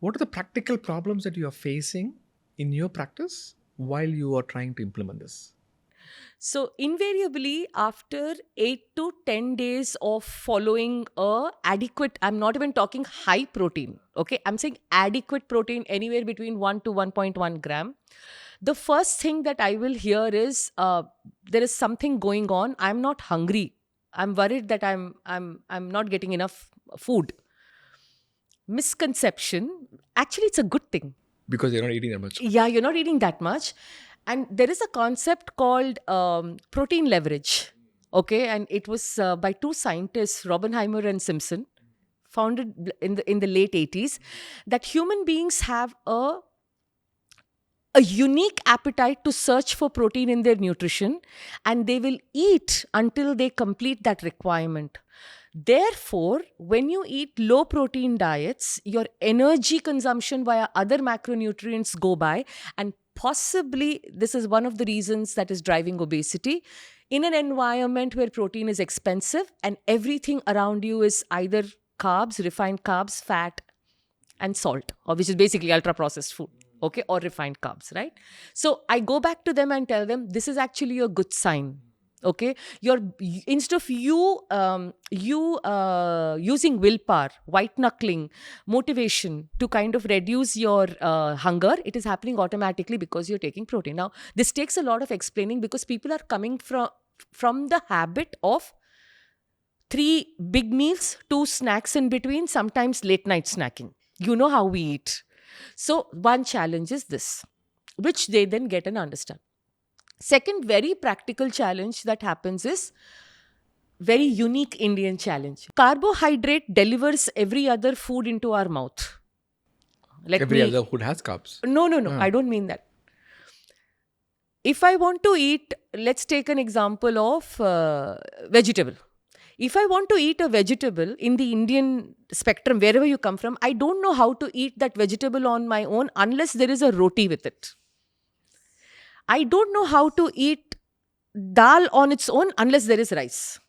What are the practical problems that you are facing in your practice while you are trying to implement this? So invariably, after 8 to 10 days of following a adequate, I'm not even talking high protein. Okay, I'm saying adequate protein, anywhere between 1 to 1.1 gram. The first thing that I will hear is there is something going on. I'm not hungry. I'm worried that I'm not getting enough food. Misconception. Actually, it's a good thing. Because you're not eating that much. Yeah, you're not eating that much. And there is a concept called protein leverage. Okay, and it was by two scientists, Robbenheimer and Simpson, founded in the late 80s, that human beings have a unique appetite to search for protein in their nutrition, and they will eat until they complete that requirement. Therefore, when you eat low protein diets, your energy consumption via other macronutrients go by, and possibly this is one of the reasons that is driving obesity. In an environment where protein is expensive and everything around you is either carbs, refined carbs, fat, and salt, or which is basically ultra processed food, okay, or refined carbs, right? So I go back to them and tell them this is actually a good sign. Okay, you're instead of you using willpower, white knuckling, motivation to kind of reduce your hunger, it is happening automatically because you're taking protein. Now this takes a lot of explaining because people are coming from the habit of three big meals, two snacks in between, sometimes late night snacking. You know how we eat. So, one challenge is this, which they then get and understand. Second, very practical challenge that happens is very unique Indian challenge. Carbohydrate delivers every other food into our mouth. Let Every me, other food has carbs. no, Ah. I don't mean that. If I want to eat, let's take an example of vegetable. If I want to eat a vegetable in the Indian spectrum, wherever you come from, I don't know how to eat that vegetable on my own unless there is a roti with it. I don't know how to eat dal on its own unless there is rice.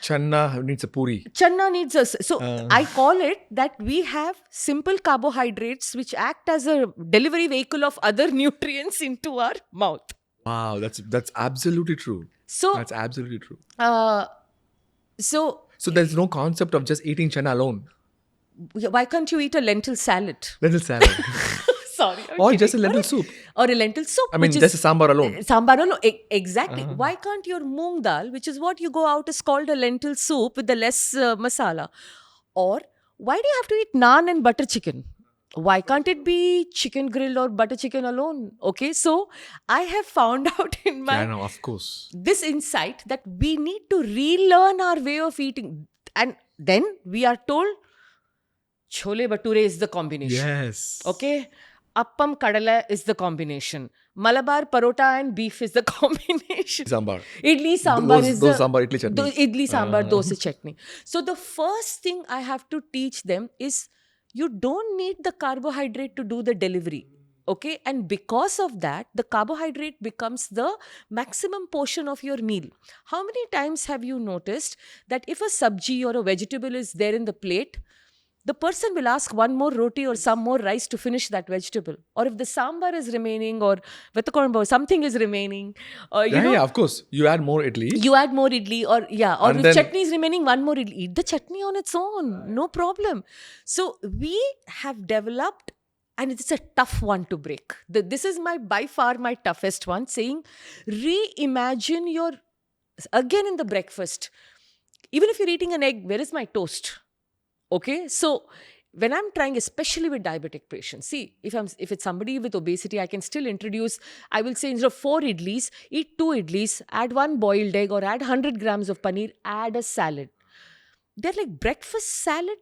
Channa needs a puri. Channa needs us. So Uh, I call it that we have simple carbohydrates which act as a delivery vehicle of other nutrients into our mouth. wow, that's absolutely true. So, That's absolutely true. uh, so So there's no concept of just eating chana alone. why can't you eat a lentil salad? Lentil salad. Sorry, I'm Or kidding. just a lentil Alright. soup. Or a lentil soup, I which mean, is just a sambar alone. sambar alone. Exactly. Why can't your moong dal, which is what you go out is called a lentil soup with the less masala? Or why do you have to eat naan and butter chicken? Why can't it be chicken grill or butter chicken alone? Okay, so I have found out in Yeah, my no, of course. this insight that we need to relearn our way of eating, and then we are told chole bhature is the combination. Yes. Okay. Appam kadala is the combination. Malabar parota and beef is the combination. Sambar. Idli sambar is Those the sambar idli chutney. idli sambar dosa chutney. So the first thing I have to teach them is you don't need the carbohydrate to do the delivery. Okay, and because of that, the carbohydrate becomes the maximum portion of your meal. How many times have you noticed that if a sabji or a vegetable is there in the plate, the person will ask one more roti or some more rice to finish that vegetable? Or if the sambar is remaining, or vatakoramba, something is remaining, or Yeah, of course. You add more idli. you add more idli, or yeah, or And if then- chutney is remaining, one more idli. Eat the chutney on its own, no problem. So we have developed, and it's a tough one to break. This is my by far my toughest one, saying reimagine your, again in the breakfast. Even if you're eating an egg, where is my toast? Okay, so when I'm trying, especially with diabetic patients, see, if it's somebody with obesity, I can still introduce, I will say instead of 4 idlis, eat 2 idlis, add one boiled egg, or add 100 grams of paneer, add a salad. They're like, breakfast salad?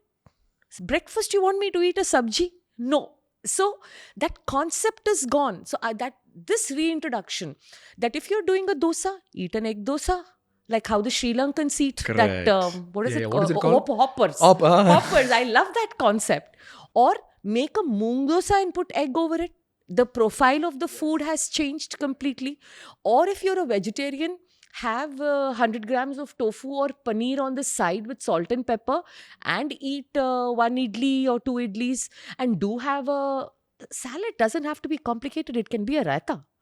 Breakfast, you want me to eat a sabji? No. So that concept is gone. So that this reintroduction, that if you're doing a dosa, eat an egg dosa. Like how the Sri Lankans eat that, Correct. what is Yeah, it yeah. called? What is it called? Hoppers. Hoppers. I love that concept. Or make a moong dosa and put egg over it. The profile of the food has changed completely. Or if you're a vegetarian, have 100 grams of tofu or paneer on the side with salt and pepper, and eat one idli or two idlis, and do have a salad. Doesn't have to be complicated. It can be a raita.